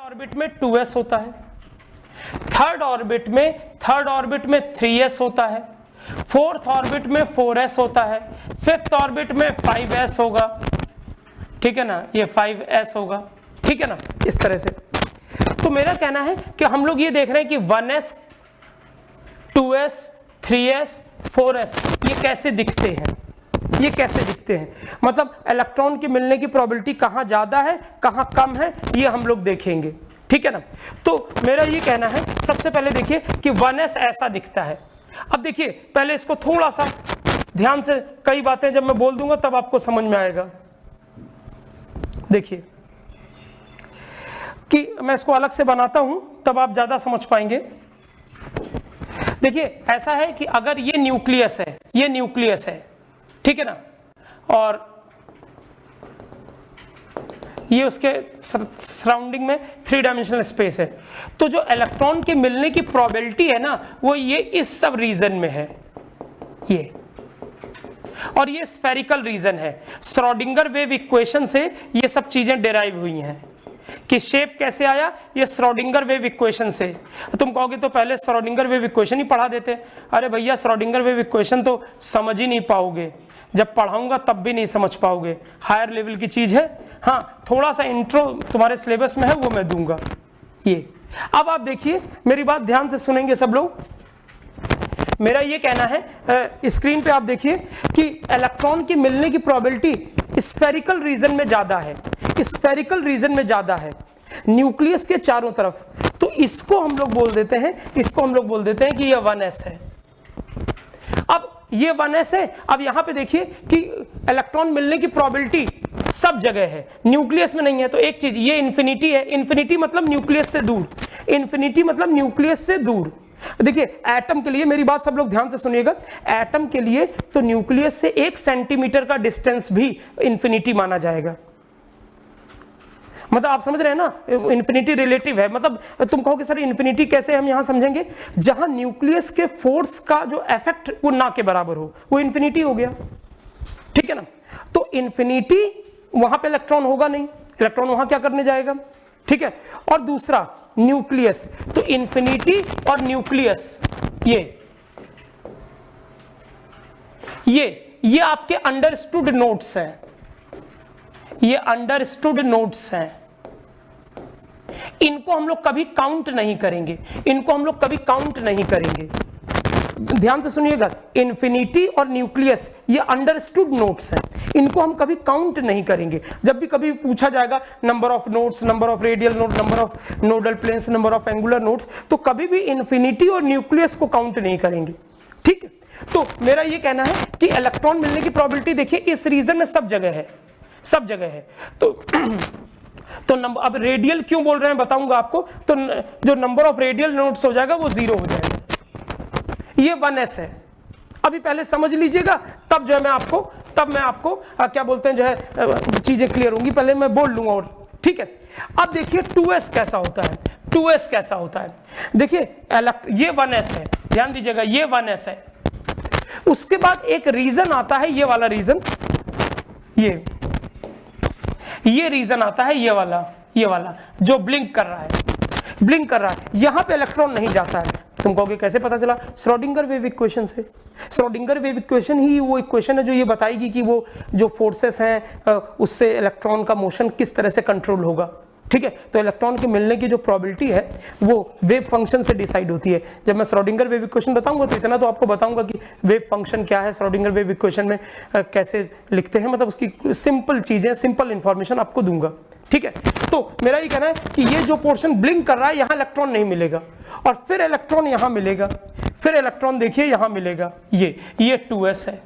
Orbit में 2s होता है, थर्ड ऑर्बिट में 3s होता है, फोर्थ ऑर्बिट में 4s होता है, फिफ्थ ऑर्बिट में 5s होगा, ठीक है ना, ये 5s होगा, ठीक है ना, इस तरह से। तो मेरा कहना है कि हम लोग ये देख रहे हैं कि 1s 2s 3s 4s ये कैसे दिखते हैं, ये कैसे दिखते हैं, मतलब इलेक्ट्रॉन के मिलने की प्रोबेबिलिटी कहाँ ज़्यादा है कहाँ कम है, ये हम लोग देखेंगे, ठीक है ना। तो मेरा ये कहना है, सबसे पहले देखिए कि 1s ऐसा दिखता है। अब देखिए पहले इसको थोड़ा सा ध्यान से, कई बातें जब मैं बोल दूंगा तब आपको समझ में आएगा। देखिए कि मैं इसको अलग से बनाता हूं तब आप ज़्यादा समझ पाएंगे। देखिए ऐसा है कि अगर ये न्यूक्लियस है, ये न्यूक्लियस है, ठीक है ना, और ये उसके सराउंडिंग में 3 डायमेंशनल स्पेस है, तो जो इलेक्ट्रॉन के मिलने की प्रोबेबिलिटी है ना वो ये इस सब रीजन में है, ये, और ये स्फेरिकल रीजन है। श्रोडिंगर वेव इक्वेशन से ये सब चीजें डिराइव हुई हैं कि शेप कैसे आया, ये श्रोडिंगर वेव इक्वेशन से। तुम कहोगे तो पहले श्रोडिंगर वेव इक्वेशन ही पढ़ा देते। अरे भैया श्रोडिंगर वेव इक्वेशन तो समझ ही नहीं पाओगे, जब पढ़ाऊंगा तब भी नहीं समझ पाओगे, हायर लेवल की चीज है। हाँ थोड़ा सा इंट्रो तुम्हारे सिलेबस में है वो मैं दूंगा। ये अब आप देखिए, मेरी बात ध्यान से सुनेंगे सब लोग। मेरा ये कहना है, स्क्रीन पे आप देखिए कि इलेक्ट्रॉन की मिलने की प्रोबेबिलिटी स्फेरिकल रीजन में ज्यादा है, स्फेरिकल रीजन में ज्यादा है, न्यूक्लियस के चारों तरफ। तो इसको हम लोग बोल देते हैं, इसको हम लोग बोल देते हैं कि ये 1s है। अब ये 1s है। अब यहां पे देखिए कि इलेक्ट्रॉन मिलने की प्रोबेबिलिटी सब जगह है, न्यूक्लियस में नहीं है। तो एक चीज, ये इन्फिनिटी है, इन्फिनिटी मतलब न्यूक्लियस से दूर, इन्फिनिटी मतलब न्यूक्लियस से दूर। देखिए एटम के लिए, मेरी बात सब लोग ध्यान से सुनिएगा, एटम के लिए तो न्यूक्लियस से 1 सेंटीमीटर का डिस्टेंस भी इन्फिनिटी माना जाएगा। मतलब आप समझ रहे हैं ना, इन्फिनिटी रिलेटिव है। मतलब तुम कहोगे सर इन्फिनिटी कैसे, हम यहां समझेंगे, जहां न्यूक्लियस के फोर्स का जो इफेक्ट वो ना के बराबर हो, वो इन्फिनिटी हो गया, ठीक है ना। तो इन्फिनिटी वहां पे इलेक्ट्रॉन होगा नहीं, इलेक्ट्रॉन वहां क्या करने जाएगा, ठीक है। और दूसरा न्यूक्लियस, तो इन्फिनिटी और न्यूक्लियस ये आपके अंडरस्टूड नोट्स हैं, ये अंडरस्टूड नोट्स हैं। इनको हम लोग कभी काउंट नहीं करेंगे, इनको हम लोग कभी काउंट नहीं करेंगे। ध्यान से सुनिएगा, इन्फिनिटी और न्यूक्लियस ये अंडरस्टूड नोट्स हैं, इनको हम कभी काउंट नहीं करेंगे। जब भी कभी पूछा जाएगा number of notes, number of radial note, number of nodal planes, number of angular notes, तो कभी भी इन्फिनिटी और न्यूक्लियस को काउंट नहीं करेंगे, ठीक है। तो मेरा ये कहना है कि इलेक्ट्रॉन मिलने की प्रोबेबिलिटी देखिए इस रीजन में सब जगह है, सब जगह है। तो नंबर, अब रेडियल क्यों बोल रहे हैं बताऊंगा आपको। तो जो नंबर ऑफ रेडियल नोट्स हो जाएगा वो 0 हो जाएगा, ये 1s है। अभी पहले समझ लीजिएगा, तब जो है मैं आपको क्या बोलते हैं जो है चीजें क्लियर होंगी, पहले मैं बोल लूंगा और, ठीक है। अब देखिए 2s कैसा होता है, 2s कैसा होता है। देखिए ये 1s है, ध्यान दीजिएगा, ये 1s है। उसके बाद एक रीजन आता है, ये वाला रीजन, ये रीजन आता है, ये वाला जो ब्लिंक कर रहा है, यहां पे इलेक्ट्रॉन नहीं जाता है। तुम कहोगे कैसे पता चला, श्रोडिंगर वेव इक्वेशन से। श्रोडिंगर वेव इक्वेशन ही वो इक्वेशन है जो ये बताएगी कि वो जो फोर्सेस हैं उससे इलेक्ट्रॉन का मोशन किस तरह से कंट्रोल होगा, ठीक है। तो इलेक्ट्रॉन के मिलने की जो प्रोबेबिलिटी है वो वेव फंक्शन से डिसाइड होती है। जब मैं श्रोडिंगर वेव इक्वेशन बताऊंगा तो इतना तो आपको बताऊंगा कि वेव फंक्शन क्या है, श्रोडिंगर वेव इक्वेशन में कैसे लिखते हैं, मतलब उसकी सिंपल चीजें, सिंपल इंफॉर्मेशन आपको दूंगा, ठीक है। तो मेरा ये कहना है कि ये जो पोर्शन ब्लिंक कर रहा है यहाँ इलेक्ट्रॉन नहीं मिलेगा, और फिर इलेक्ट्रॉन यहाँ मिलेगा, फिर इलेक्ट्रॉन देखिए यहाँ मिलेगा, ये 2s है,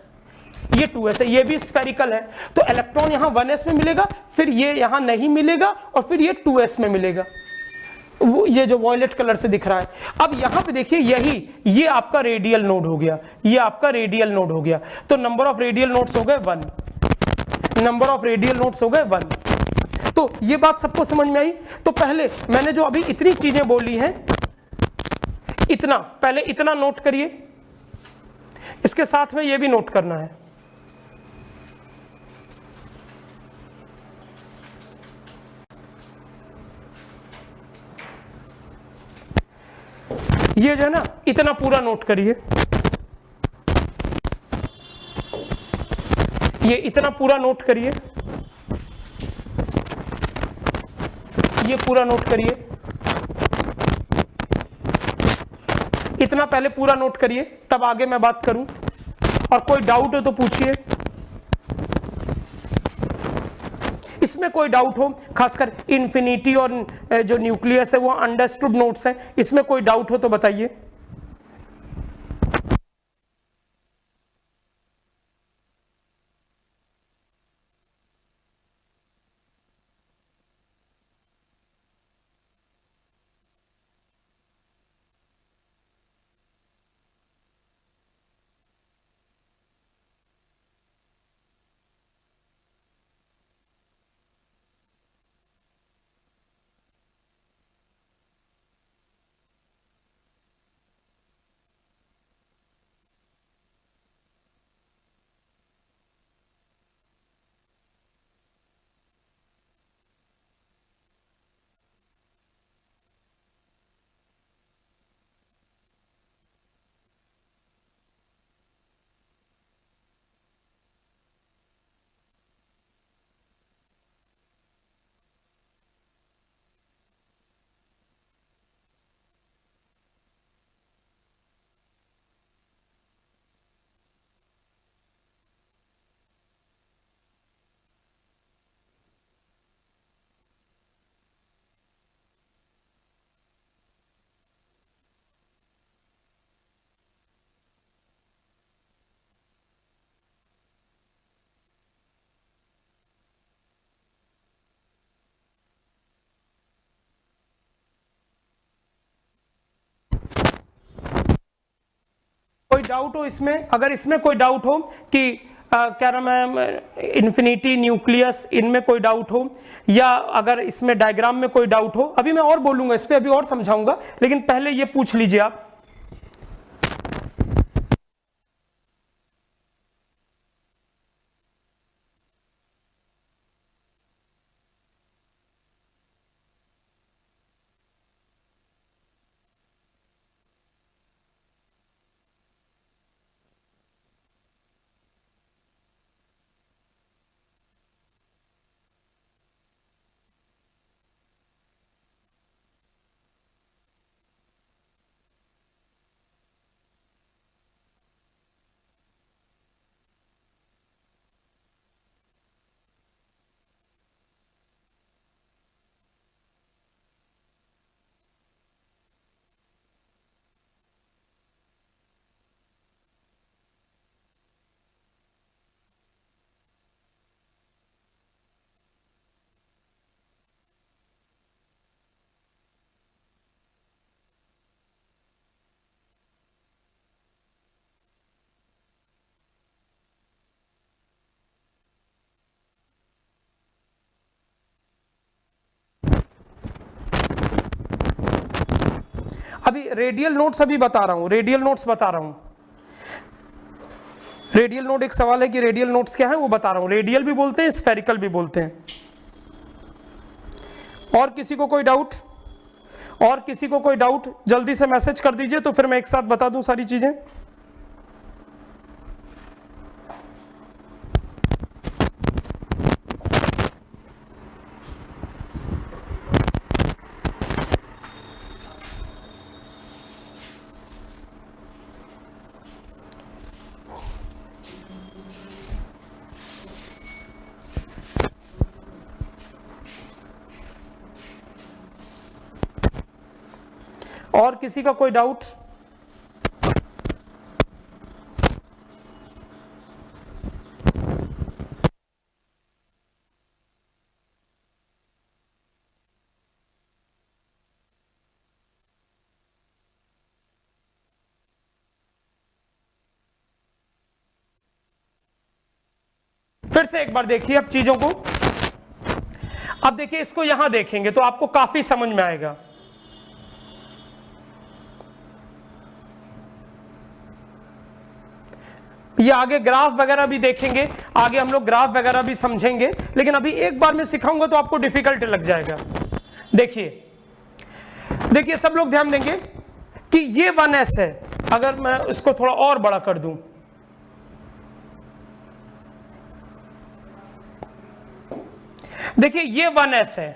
ये 2s है, ये भी स्फेरिकल है। तो इलेक्ट्रॉन यहाँ 1s में मिलेगा, फिर ये यहाँ नहीं मिलेगा, और फिर ये 2s में मिलेगा, वो ये जो वॉयलेट कलर से दिख रहा है। अब यहाँ पे देखिए ये आपका रेडियल नोड हो गया, ये आपका रेडियल नोड हो गया। तो नंबर ऑफ रेडियल नोड्स हो गए 1, नंबर ऑफ रेडियल नोड्स हो गए 1। तो ये बात सबको समझ में आई। तो पहले मैंने जो अभी इतनी चीजें बोली हैं, इतना पहले इतना नोट करिए, इसके साथ में ये भी नोट करना है। ये जो है ना, इतना पूरा नोट करिए, ये इतना पूरा नोट करिए, ये पूरा नोट करिए, इतना पहले पूरा नोट करिए, तब आगे मैं बात करूं। और कोई डाउट हो तो पूछिए, इसमें कोई डाउट हो, खासकर इन्फिनिटी और जो न्यूक्लियस है वो अंडरस्टूड नोट्स हैं, इसमें कोई डाउट हो तो बताइए। कोई डाउट हो इसमें? अगर इसमें कोई डाउट हो कि क्या नाम है, इन्फिनिटी, न्यूक्लियस, इनमें कोई डाउट हो, या अगर इसमें डायग्राम में कोई डाउट हो, अभी मैं और बोलूंगा इस पे, अभी और समझाऊंगा, लेकिन पहले ये पूछ लीजिए आप। अभी रेडियल नोट्स अभी बता रहा हूं, रेडियल नोट्स बता रहा हूं। रेडियल नोट, एक सवाल है कि रेडियल नोट्स क्या है, वो बता रहा हूं। रेडियल भी बोलते हैं, स्फेरिकल भी बोलते हैं। और किसी को कोई डाउट? और किसी को कोई डाउट जल्दी से मैसेज कर दीजिए, तो फिर मैं एक साथ बता दूं सारी चीजें। और किसी का कोई डाउट? फिर से एक बार देखिए अब चीजों को। अब देखिए, इसको यहां देखेंगे तो आपको काफी समझ में आएगा। ये आगे ग्राफ वगैरह भी देखेंगे, आगे हम लोग ग्राफ वगैरह भी समझेंगे, लेकिन अभी एक बार मैं सिखाऊंगा तो आपको डिफिकल्ट लग जाएगा। देखिए देखिए, सब लोग ध्यान देंगे। कि ये 1s है। अगर मैं इसको थोड़ा और बड़ा कर दूं, देखिए ये 1s है,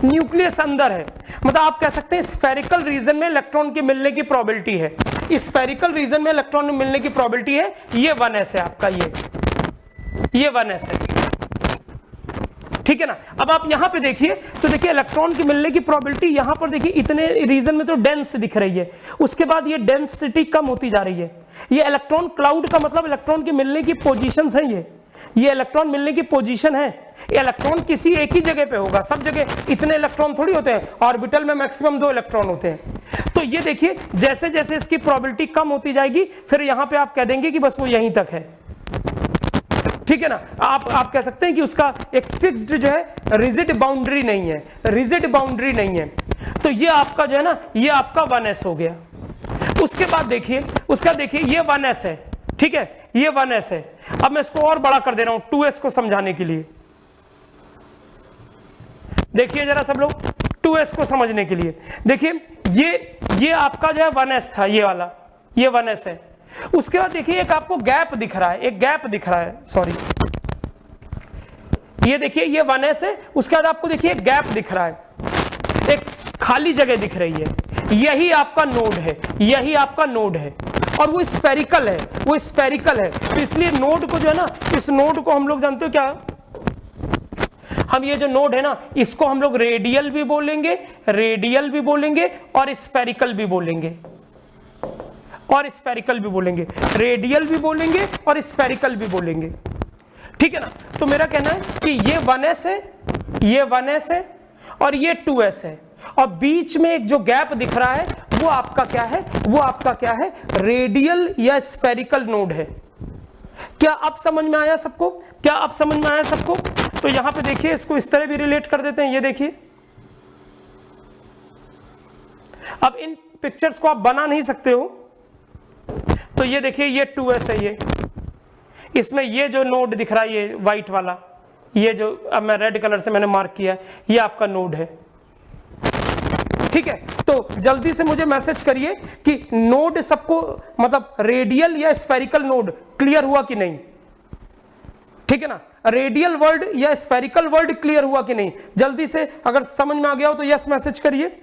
न्यूक्लियस अंदर है, मतलब आप कह सकते हैं स्फेरिकल रीजन में इलेक्ट्रॉन के मिलने की प्रोबेबिलिटी है, स्फेरिकल रीजन में इलेक्ट्रॉन मिलने की प्रोबेबिलिटी है, ये 1s है आपका, ये 1s है, ठीक है ना। अब आप यहां पे देखिए, तो देखिए इलेक्ट्रॉन के मिलने की प्रोबेबिलिटी यहां पर देखिए इतने रीजन में तो डेंस दिख रही है, उसके बाद ये डेंसिटी कम होती जा रही है। ये इलेक्ट्रॉन क्लाउड का मतलब इलेक्ट्रॉन के मिलने की पोजीशंस हैं, ये इलेक्ट्रॉन मिलने की पोजीशन है। ये इलेक्ट्रॉन किसी एक ही जगह पे होगा, सब जगह इतने इलेक्ट्रॉन थोड़ी होते हैं, ऑर्बिटल में मैक्सिमम 2 इलेक्ट्रॉन होते हैं। तो ये देखिए जैसे जैसे इसकी प्रोबेबिलिटी कम होती जाएगी, फिर यहां पे आप कह देंगे कि बस वो यहीं तक है, ठीक है ना। आप कह सकते हैं कि उसका एक फिक्स्ड जो है रिजिड बाउंड्री नहीं है, रिजिड बाउंड्री नहीं है। तो ये आपका जो है ना, ये आपका 1s हो गया। उसके बाद देखिए, उसका देखिए ये 1s है, ठीक है, ये 1s है। अब मैं इसको और बड़ा कर दे रहा हूं 2s को समझाने के लिए। देखिए जरा सब लोग 2s को समझने के लिए देखिए, ये आपका जो है 1s था, ये वाला, ये 1s है। उसके बाद देखिए एक आपको गैप दिख रहा है, एक गैप दिख रहा है, सॉरी, ये देखिए ये 1s है। उसके बाद आपको देखिए एक गैप दिख रहा है, एक खाली जगह दिख रही है, यही आपका नोड है, यही आपका नोड है, और वो स्फेरिकल है, वो स्फेरिकल है। तो इसलिए नोड को जो है ना, इस नोड को हम लोग जानते हो क्या, हम ये जो नोड है ना, इसको हम लोग रेडियल भी बोलेंगे, रेडियल भी बोलेंगे और स्फेरिकल भी बोलेंगे, और स्फेरिकल भी बोलेंगे, रेडियल भी बोलेंगे और स्फेरिकल भी बोलेंगे, ठीक है ना। तो मेरा कहना है कि ये 1s है, ये 1s है और ये 2s है, और बीच में एक जो गैप दिख रहा है वो आपका क्या है, वो आपका क्या है, रेडियल या स्फेरिकल नोड है। क्या अब समझ में आया सबको, क्या अब समझ में आया सबको। तो यहां पे देखिए इसको इस तरह भी रिलेट कर देते हैं, ये देखिए। अब इन पिक्चर्स को आप बना नहीं सकते हो, तो ये देखिए ये 2s है, ये इसमें ये जो नोड दिख रहा है, ये व्हाइट वाला, ये जो अब मैं रेड कलर से मैंने मार्क किया, ये आपका नोड है, ठीक है। तो जल्दी से मुझे मैसेज करिए कि नोड सबको मतलब रेडियल या स्फेरिकल नोड क्लियर हुआ कि नहीं, ठीक है ना। रेडियल वर्ड या स्फेरिकल वर्ड क्लियर हुआ कि नहीं, जल्दी से अगर समझ में आ गया हो तो यस मैसेज करिए।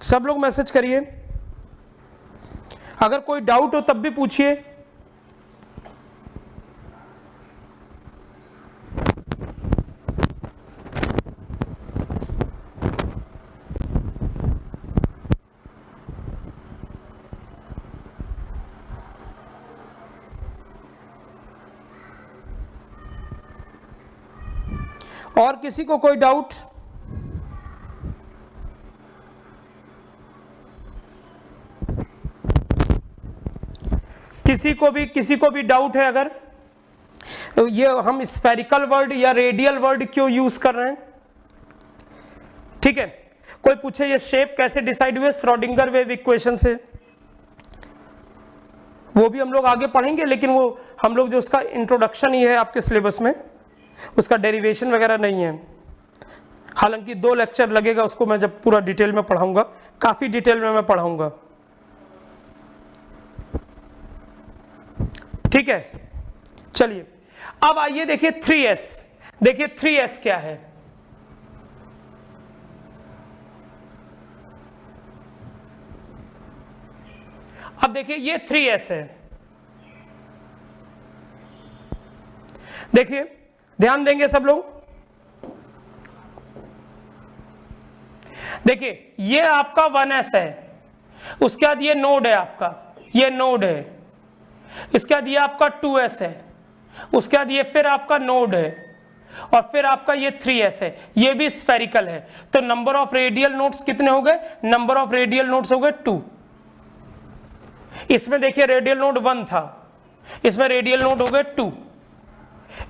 सब लोग मैसेज करिए, अगर कोई डाउट हो तब भी पूछिए। और किसी को कोई डाउट? किसी को भी डाउट है अगर, ये हम स्फेरिकल वर्ड या रेडियल वर्ड क्यों यूज कर रहे हैं, ठीक है। कोई पूछे ये शेप कैसे डिसाइड हुए श्रोडिंगर वेव इक्वेशन से, वो भी हम लोग आगे पढ़ेंगे, लेकिन वो हम लोग जो उसका इंट्रोडक्शन ही है आपके सिलेबस में, उसका डेरिवेशन वगैरह नहीं है। हालांकि 2 लेक्चर लगेगा उसको, मैं जब पूरा डिटेल में पढ़ाऊंगा, काफी डिटेल में मैं पढ़ाऊंगा, ठीक है। चलिए अब आइए देखिए 3s, देखिए 3s क्या है। अब देखिए ये 3s है, देखिए ध्यान देंगे सब लोग। देखिए ये आपका 1s है, उसके बाद ये नोड है आपका, ये नोड है, इसके बाद ये आपका 2s है, उसके बाद ये फिर आपका नोड है, और फिर आपका ये 3s है, ये भी स्फेरिकल है। तो नंबर ऑफ रेडियल नोड्स कितने हो गए? नंबर ऑफ रेडियल नोड्स हो गए 2। इसमें देखिए रेडियल नोड 1 था, इसमें रेडियल नोड हो गए 2,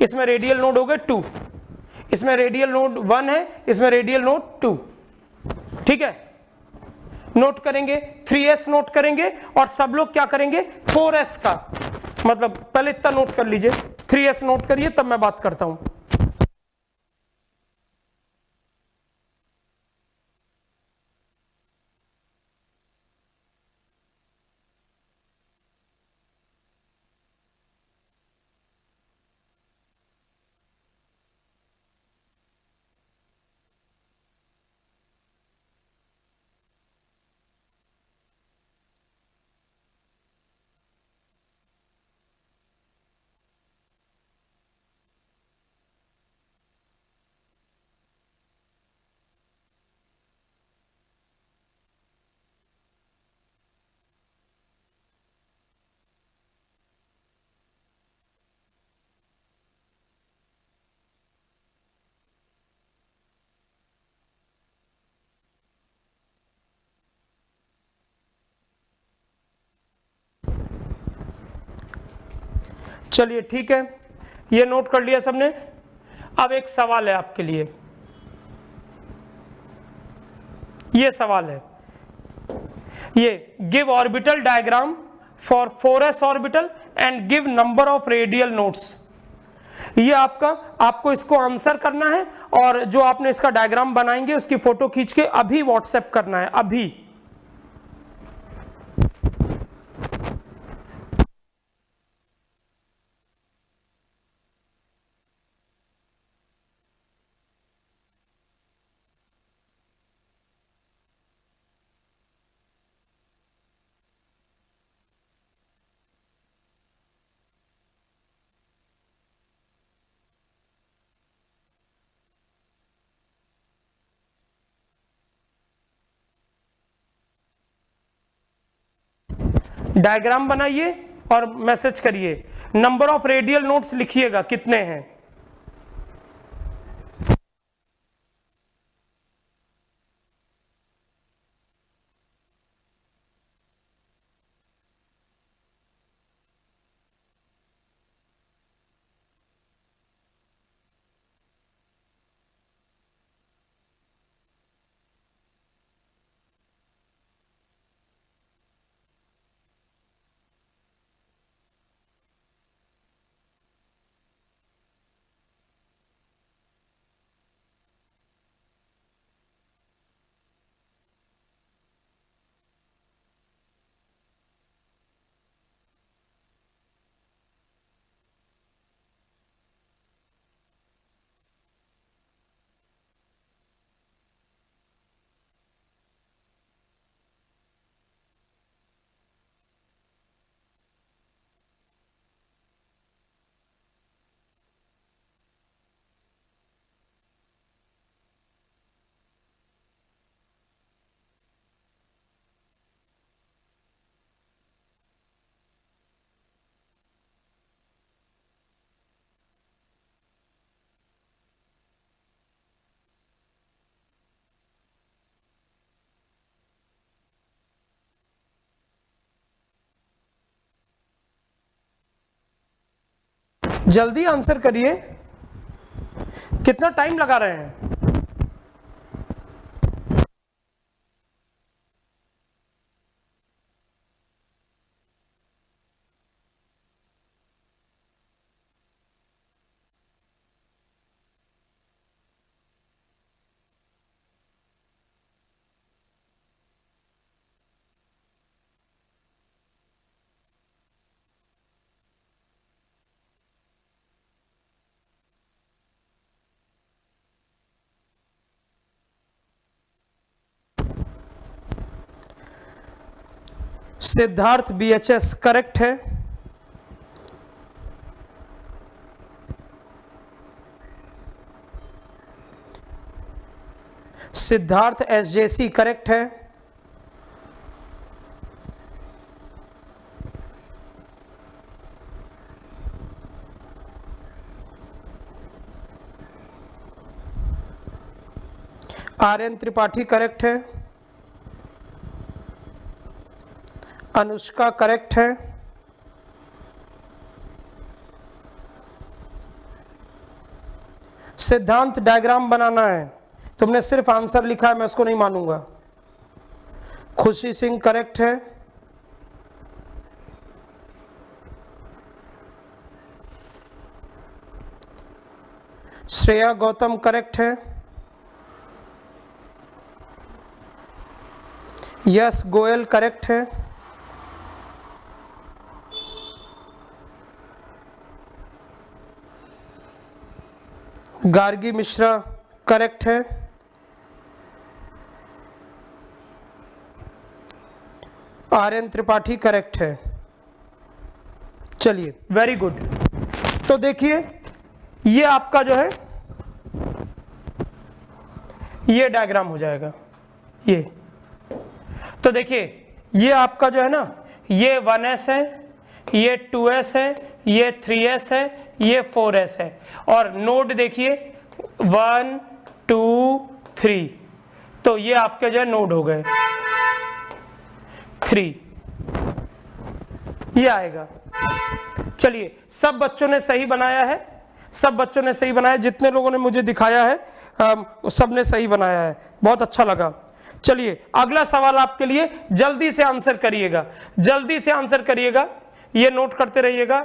इसमें रेडियल नोड हो गए 2, इसमें रेडियल नोड 1 है, इसमें रेडियल नोड 2। ठीक है, नोट करेंगे 3s नोट करेंगे और सब लोग क्या करेंगे 4s का, मतलब पहले इतना नोट कर लीजिए, 3s नोट करिए तब मैं बात करता हूं। चलिए ठीक है, ये नोट कर लिया सबने। अब एक सवाल है आपके लिए, ये सवाल है, ये give orbital diagram for 4s orbital and give number of radial nodes. ये आपको इसको आंसर करना है और जो आपने इसका डायग्राम बनाएंगे उसकी फोटो खींच के अभी व्हाट्सएप करना है, अभी। डायग्राम बनाइए और मैसेज करिए, नंबर ऑफ रेडियल नोड्स लिखिएगा कितने हैं। जल्दी आंसर करिए, कितना टाइम लगा रहे हैं? सिद्धार्थ BHS करेक्ट है। सिद्धार्थ SJC करेक्ट है। आर्यन त्रिपाठी करेक्ट है, अनुष्का करेक्ट है, सिद्धांत डायग्राम बनाना है, तुमने सिर्फ आंसर लिखा है, मैं उसको नहीं मानूंगा। खुशी सिंह करेक्ट है, श्रेया गौतम करेक्ट है, यश गोयल करेक्ट है, गार्गी मिश्रा करेक्ट है, आर्यन त्रिपाठी करेक्ट है। चलिए वेरी गुड। तो देखिए ये आपका जो है ये डायग्राम हो जाएगा ये। तो देखिए ये आपका जो है ना ये 1s है, ये 2s है, ये 3s है, ये 4s है, और नोड देखिए 1 2 3, तो ये आपके जो है नोड हो गए 3, ये आएगा। चलिए सब बच्चों ने सही बनाया है, सब बच्चों ने सही बनाया, जितने लोगों ने मुझे दिखाया है सब ने सही बनाया है, बहुत अच्छा लगा। चलिए अगला सवाल आपके लिए, जल्दी से आंसर करिएगा, जल्दी से आंसर करिएगा, ये नोट करते रहिएगा।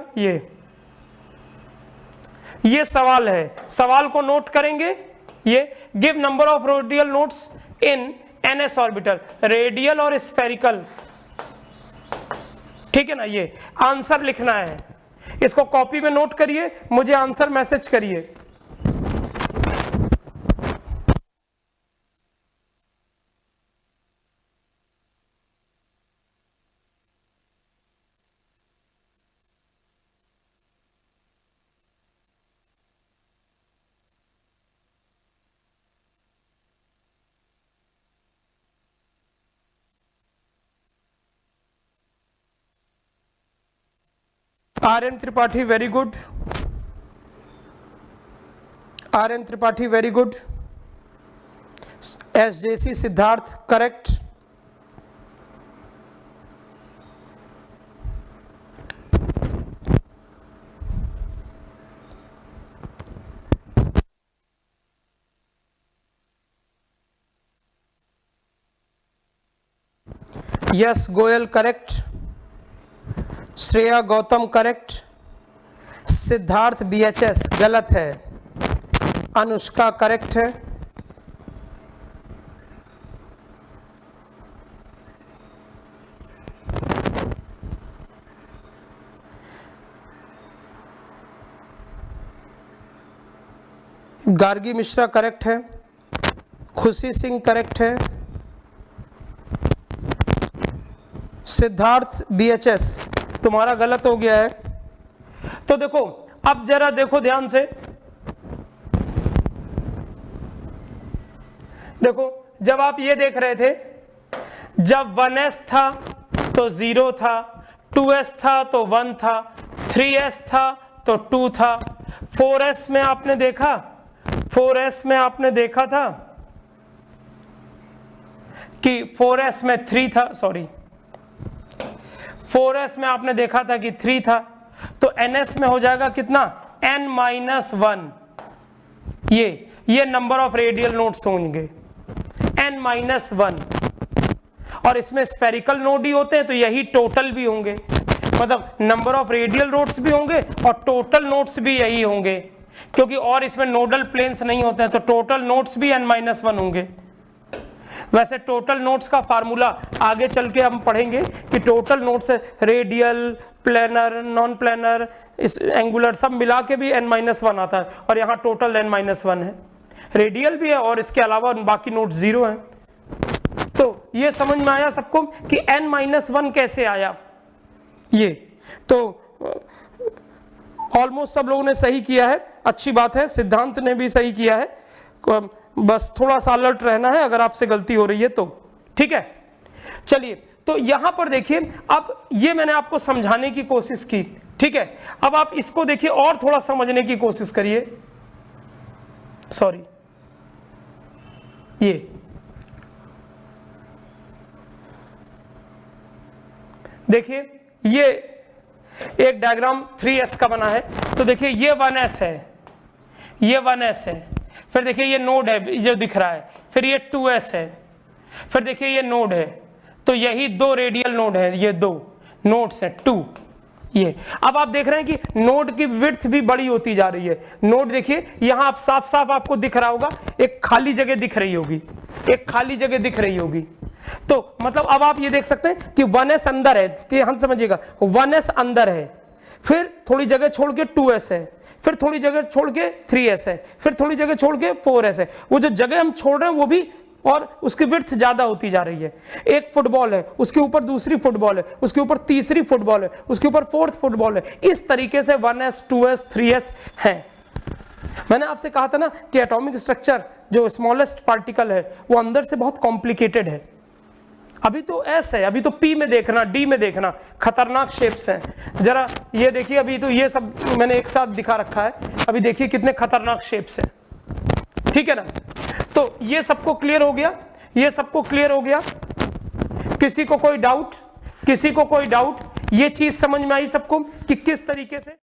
ये सवाल है, सवाल को नोट करेंगे। ये give number of radial nodes in ns orbital, radial और स्फेरिकल, ठीक है ना। ये आंसर लिखना है, इसको कॉपी में नोट करिए, मुझे आंसर मैसेज करिए। Aryan Tripathi very good, Aryan Tripathi very good, SJC Siddharth correct, Yash Goyal correct, Shreya Gautam correct, Siddharth BHS गलत है, अनुष्का करेक्ट है, गार्गी मिश्रा करेक्ट है, खुशी सिंह करेक्ट है, सिद्धार्थ BHS तुम्हारा गलत हो गया है। तो देखो अब जरा देखो ध्यान से, देखो जब आप ये देख रहे थे, जब 1s था तो 0 था, 2s था तो 1 था, 3s था तो 2 था, 4s में आपने देखा, 4s में आपने देखा था कि 4s में 3 था, सॉरी 4s में आपने देखा था कि 3 था, तो ns में हो जाएगा कितना n-1, ये नंबर ऑफ रेडियल नोड्स होंगे n-1, और इसमें स्फेरिकल नोड ही होते हैं तो यही टोटल भी होंगे, मतलब नंबर ऑफ रेडियल नोड्स भी होंगे और टोटल नोड्स भी यही होंगे, क्योंकि और इसमें नोडल प्लेन्स नहीं होते हैं, तो टोटल नोड्स भी n-1 होंगे। वैसे टोटल नोड्स का फार्मूला आगे चल के हम पढ़ेंगे कि total nodes radial, planar, non planar, इस एंगुलर सब मिला के भी n-1 आता है, और यहाँ टोटल n-1 है, रेडियल भी है और इसके अलावा बाकी नोड्स 0 हैं। तो ये समझ में आया सबको कि n-1 कैसे आया। ये तो ऑलमोस्ट सब लोगों ने सही किया है, अच्छी बात है, सिद्धांत ने भी सही किया है, बस थोड़ा सा अलर्ट रहना है अगर आपसे गलती हो रही है तो, ठीक है। चलिए तो यहां पर देखिए, अब ये मैंने आपको समझाने की कोशिश की, ठीक है। अब आप इसको देखिए और थोड़ा समझने की कोशिश करिए, सॉरी ये देखिए, ये एक डायग्राम 3s का बना है। तो देखिए ये 1s है, ये 1s है, फिर देखिए ये नोड है जो दिख रहा है, फिर ये 2s है, फिर देखिए ये नोड है। तो यही दो रेडियल नोड है, ये दो नोड्स हैं 2। ये अब आप देख रहे हैं कि नोड की विड्थ भी बड़ी होती जा रही है। नोड देखिए यहां आप साफ साफ आपको दिख रहा होगा, एक खाली जगह दिख रही होगी, एक खाली जगह दिख रही होगी। तो मतलब अब आप ये देख सकते हैं कि 1s अंदर है, ध्यान समझिएगा, 1s अंदर है, फिर थोड़ी जगह छोड़ के 2s है, फिर थोड़ी जगह छोड़ के 3s है, फिर थोड़ी जगह छोड़ के 4s है। वो जो जगह हम छोड़ रहे हैं वो भी, और उसकी विड्थ ज्यादा होती जा रही है। एक फुटबॉल है, उसके ऊपर दूसरी फुटबॉल है, उसके ऊपर तीसरी फुटबॉल है, उसके ऊपर फोर्थ फुटबॉल है। इस तरीके से 1s 2s 3s है। मैंने आपसे कहा था ना कि एटॉमिक स्ट्रक्चर जो स्मॉलेस्ट पार्टिकल है वो अंदर से बहुत कॉम्प्लिकेटेड है। अभी तो S है, अभी तो P में देखना, D में देखना, खतरनाक शेप्स हैं। जरा ये देखिए, अभी तो ये सब मैंने एक साथ दिखा रखा है, अभी देखिए कितने खतरनाक शेप्स हैं, ठीक है ना। तो ये सबको क्लियर हो गया, ये सबको क्लियर हो गया। किसी को कोई डाउट, किसी को कोई डाउट, ये चीज समझ में आई सबको कि किस तरीके से